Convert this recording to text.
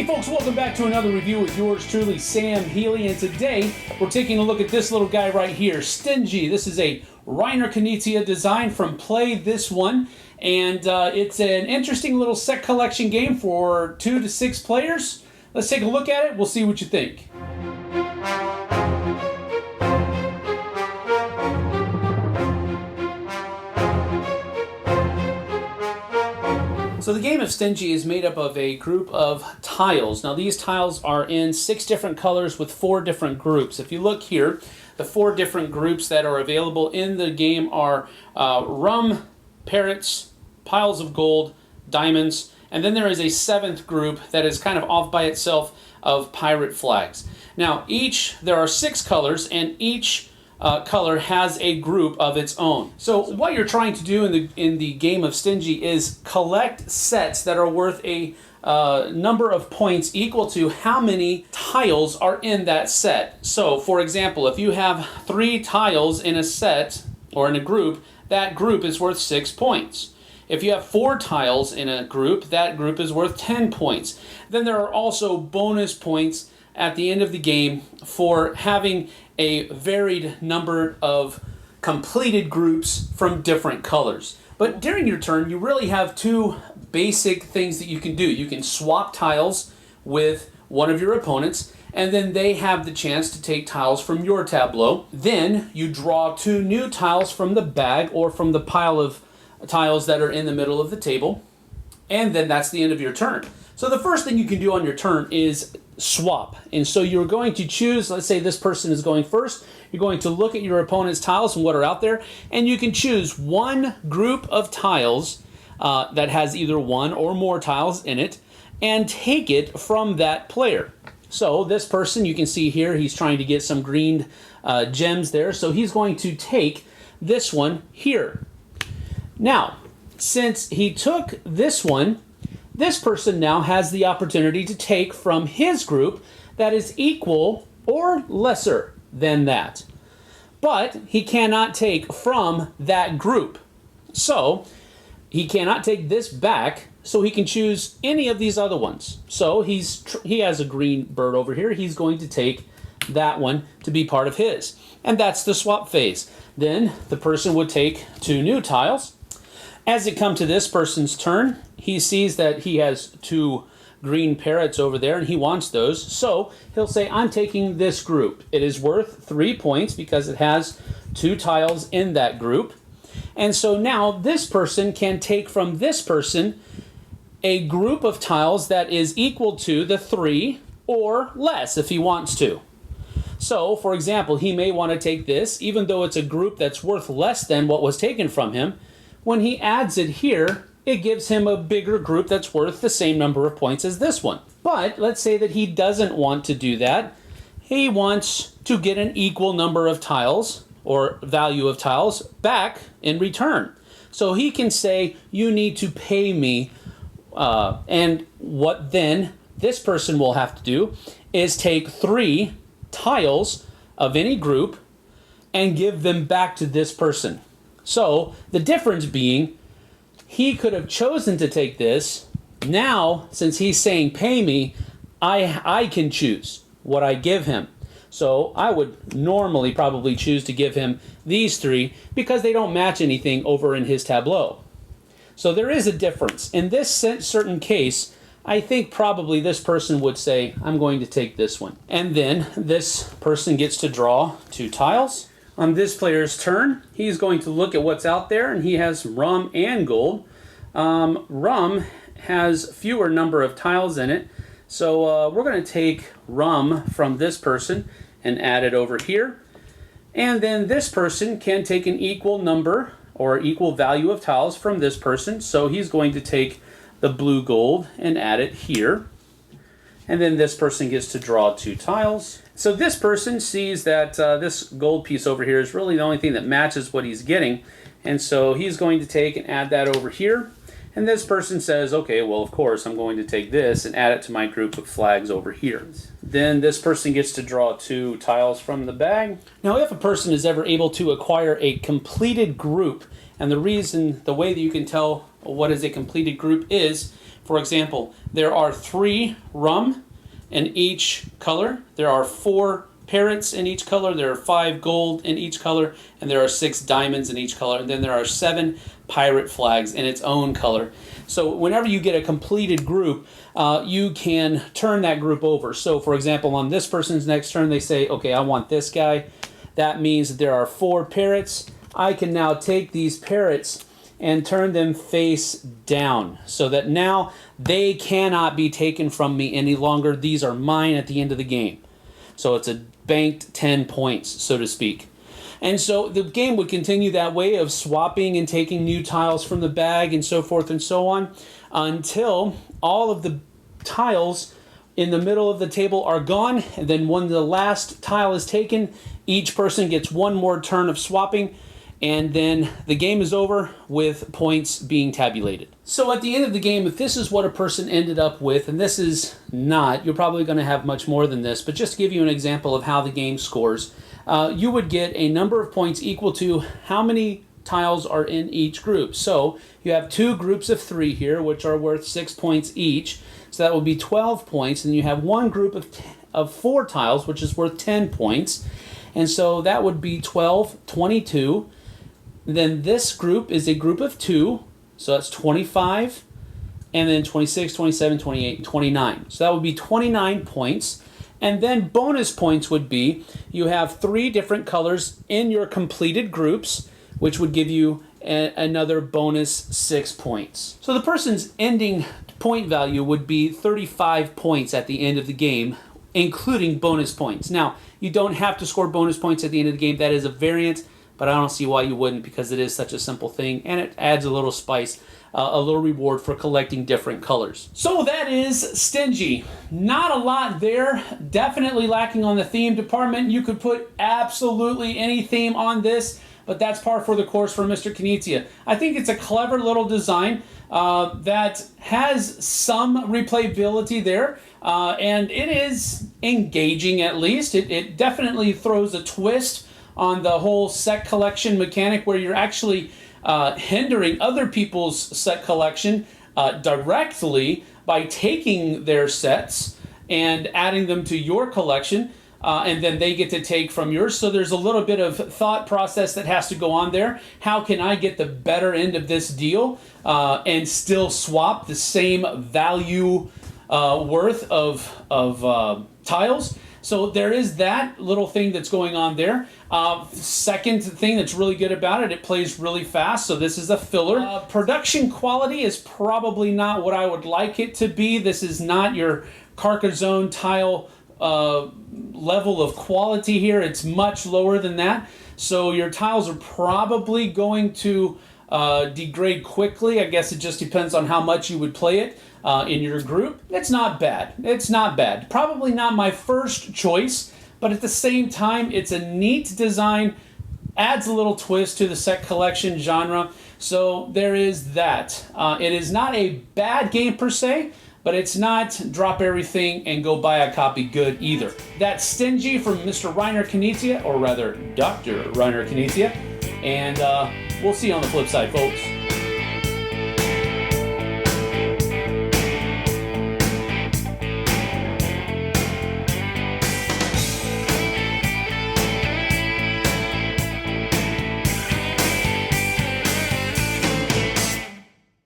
Hey folks, welcome back to another review with yours truly, Sam Healey, and today we're taking a look at this little guy right here, Stingy. This is a Reiner Knizia design from PLAYthisONE, and it's an interesting little set collection game for 2 to 6 players. Let's take a look at it, we'll see what you think. So the game of Stingy is made up of a group of tiles. Now these tiles are in 6 different colors with 4 different groups. If you look here, the 4 different groups that are available in the game are rum, parrots, piles of gold, diamonds, and then there is a 7th group that is kind of off by itself of pirate flags. Now there are 6 colors, and each color has a group of its own. So what you're trying to do in the game of Stingy is collect sets that are worth a number of points equal to how many tiles are in that set. So for example, if you have 3 tiles in a set or in a group, that group is worth 6 points. If you have 4 tiles in a group, that group is worth 10 points. Then there are also bonus points at the end of the game for having a varied number of completed groups from different colors. But during your turn, you really have 2 basic things that you can do. You can swap tiles with one of your opponents, and then they have the chance to take tiles from your tableau. Then you draw 2 new tiles from the bag or from the pile of tiles that are in the middle of the table, and then that's the end of your turn. So the first thing you can do on your turn is swap. And so you're going to choose, let's say this person is going first, you're going to look at your opponent's tiles and what are out there, and you can choose one group of tiles that has either 1 or more tiles in it, and take it from that player. So this person, you can see here, he's trying to get some green gems there, so he's going to take this one here. Now, since he took this one, this person now has the opportunity to take from his group that is equal or lesser than that. But he cannot take from that group. So he cannot take this back, so he can choose any of these other ones. So he has a green bird over here. He's going to take that one to be part of his. And that's the swap phase. Then the person would take 2 new tiles. As it comes to this person's turn, he sees that he has 2 green parrots over there and he wants those. So he'll say, I'm taking this group. It is worth 3 points because it has 2 tiles in that group. And so now this person can take from this person a group of tiles that is equal to the 3 or less if he wants to. So, for example, he may want to take this, even though it's a group that's worth less than what was taken from him. When he adds it here, it gives him a bigger group that's worth the same number of points as this one. But let's say that he doesn't want to do that. He wants to get an equal number of tiles or value of tiles back in return. So he can say, you need to pay me. And what then this person will have to do is take 3 tiles of any group and give them back to this person. So the difference being, he could have chosen to take this. Now, since he's saying pay me, I can choose what I give him. So I would normally probably choose to give him these 3 because they don't match anything over in his tableau. So there is a difference. In this certain case, I think probably this person would say, I'm going to take this one. And then this person gets to draw 2 tiles. On this player's turn, he's going to look at what's out there, and he has rum and gold. Rum has fewer number of tiles in it, so we're going to take rum from this person and add it over here. And then this person can take an equal number or equal value of tiles from this person, so he's going to take the blue gold and add it here. And then this person gets to draw 2 tiles. So this person sees that this gold piece over here is really the only thing that matches what he's getting. And so he's going to take and add that over here. And this person says, okay, well, of course, I'm going to take this and add it to my group of flags over here. Then this person gets to draw 2 tiles from the bag. Now, if a person is ever able to acquire a completed group, and the way that you can tell what is a completed group is. For example, there are 3 rum in each color, there are 4 parrots in each color, there are 5 gold in each color, and there are 6 diamonds in each color, and then there are 7 pirate flags in its own color. So whenever you get a completed group, you can turn that group over. So for example, on this person's next turn, they say, okay, I want this guy. That means that there are 4 parrots. I can now take these parrots and turn them face down so that now they cannot be taken from me any longer. These are mine at the end of the game. So it's a banked 10 points, so to speak. And so the game would continue that way of swapping and taking new tiles from the bag and so forth and so on until all of the tiles in the middle of the table are gone. And then when the last tile is taken, each person gets one more turn of swapping, and then the game is over with points being tabulated. So at the end of the game, if this is what a person ended up with, and this is not, you're probably going to have much more than this, but just to give you an example of how the game scores, you would get a number of points equal to how many tiles are in each group. So you have 2 groups of 3 here, which are worth 6 points each. So that would be 12 points. And you have 1 group of 4 tiles, which is worth 10 points. And so that would be 12, 22. Then this group is a group of 2, so that's 25, and then 26, 27, 28, 29. So that would be 29 points. And then bonus points would be, you have 3 different colors in your completed groups, which would give you another bonus 6 points. So the person's ending point value would be 35 points at the end of the game, including bonus points. Now, you don't have to score bonus points at the end of the game. That is a variant, but I don't see why you wouldn't, because it is such a simple thing, and it adds a little spice, a little reward for collecting different colors. So that is Stingy. Not a lot there, definitely lacking on the theme department. You could put absolutely any theme on this, but that's par for the course for Mr. Knizia. I think it's a clever little design that has some replayability there, and it is engaging at least. It definitely throws a twist on the whole set collection mechanic, where you're actually hindering other people's set collection directly by taking their sets and adding them to your collection, and then they get to take from yours. So there's a little bit of thought process that has to go on there. How can I get the better end of this deal and still swap the same value worth of tiles? So there is that little thing that's going on there. Second thing that's really good about it, it plays really fast, so this is a filler. Production quality is probably not what I would like it to be. This is not your Carcassonne tile level of quality here. It's much lower than that. So your tiles are probably going to degrade quickly. I guess it just depends on how much you would play it in your group. It's not bad. It's not bad. Probably not my first choice, but at the same time, it's a neat design, adds a little twist to the set collection genre. So there is that. It is not a bad game per se, but it's not drop everything and go buy a copy good either. That's Stingy from Mr. Reiner Knizia, or rather Dr. Reiner Knizia, and we'll see you on the flip side, folks.